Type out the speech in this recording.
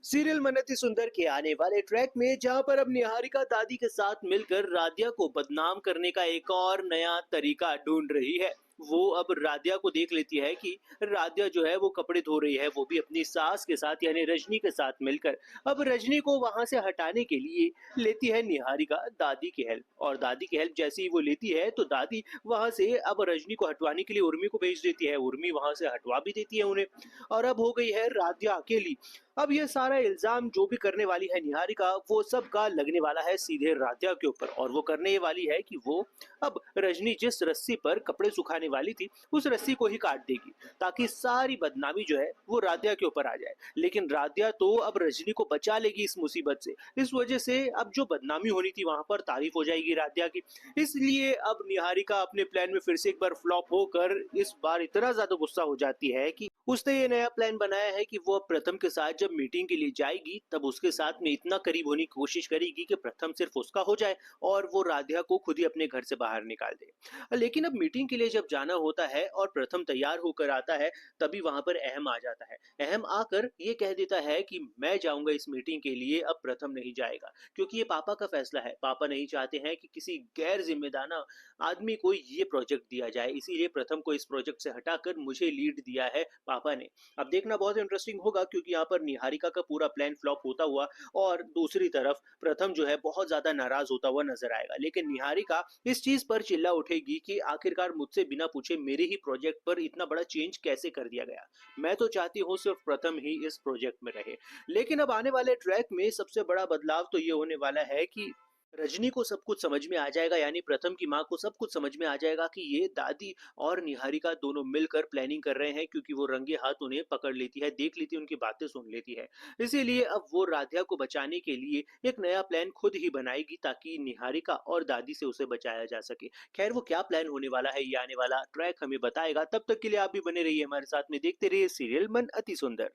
Serial मन अति सुंदर के आने वाले ट्रैक में जहां पर अब निहारिका दादी के साथ मिलकर राधिया को बदनाम करने का एक और नया तरीका ढूंढ रही है। वो अब राधिया को देख लेती है कि राधिया जो है वो कपड़े धो रही है, वो भी अपनी सास के साथ यानी रजनी के साथ मिलकर। अब रजनी को वहां से हटाने के लिए लेती है निहारिका दादी की हेल्प, और दादी की हेल्प जैसे ही वो लेती है तो दादी वहां से अब रजनी को हटवाने के लिए उर्मी को भेज देती है। उर्मी वहां से हटवा भी देती है उन्हें, और अब हो गई है राधिया अकेली। अब ये सारा इल्जाम जो भी करने वाली है निहारिका, वो सब का लगने वाला है सीधे राधिया के ऊपर, और वो करने ये वाली है कि वो अब रजनी जिस रस्सी पर कपड़े सुखाने वाली थी उस रस्सी को ही काट देगी, ताकि सारी बदनामी जो है वो राधिया के ऊपर आ जाए। लेकिन राधिया तो अब रजनी को बचा लेगी इस मुसीबत से, इस वजह से अब जो बदनामी होनी थी वहां पर तारीफ हो जाएगी राधिया की। इसलिए अब निहारिका अपने प्लान में फिर से एक बार फ्लॉप होकर इस बार इतना ज्यादा गुस्सा हो जाती है कि उसने ये नया प्लान बनाया है कि वो अब प्रथम के साथ जब मीटिंग के लिए जाएगी तब उसके साथ में इतना करीब होने की कोशिश करेगी कि प्रथम सिर्फ उसका हो जाए और वो राधिया को खुद ही अपने घर से बाहर निकाल दे। लेकिन अब मीटिंग के लिए जब जाना होता है और प्रथम तैयार होकर आता है, तभी वहां पर अहम आ जाता है। अहम आकर ये कह देता है कि मैं जाऊंगा इस मीटिंग के लिए, अब प्रथम नहीं जाएगा, क्योंकि ये पापा का फैसला है। पापा नहीं चाहते हैं कि किसी गैर जिम्मेदार आदमी को ये प्रोजेक्ट दिया जाए, इसीलिए प्रथम को इस प्रोजेक्ट से हटाकर मुझे लीड दिया है पापा ने। अब देखना बहुत इंटरेस्टिंग होगा, क्योंकि यहाँ पर निहारिका का पूरा प्लान फ्लॉप होता हुआ और दूसरी तरफ प्रथम जो है बहुत ज्यादा नाराज होता हुआ नजर आएगा। लेकिन निहारिका इस चीज पर चिल्ला उठेगी कि आखिरकार मुझसे बिना पूछे मेरे ही प्रोजेक्ट पर इतना बड़ा चेंज कैसे कर दिया गया। मैं तो चाहती हूँ सिर्फ प्रथम ही इस प्रोजेक्ट में रहे। लेकिन अब आने वाले ट्रैक में सबसे बड़ा बदलाव तो ये होने वाला है कि रजनी को सब कुछ समझ में आ जाएगा, यानी प्रथम की माँ को सब कुछ समझ में आ जाएगा कि ये दादी और निहारिका दोनों मिलकर प्लानिंग कर रहे हैं, क्योंकि वो रंगे हाथ उन्हें पकड़ लेती है, देख लेती है, उनकी बातें सुन लेती है। इसीलिए अब वो राधिया को बचाने के लिए एक नया प्लान खुद ही बनाएगी, ताकि निहारिका और दादी से उसे बचाया जा सके। खैर वो क्या प्लान होने वाला है ये आने वाला ट्रैक हमें बताएगा। तब तक के लिए आप भी बने रहिए हमारे साथ में, देखते रहिए सीरियल मन अति सुंदर।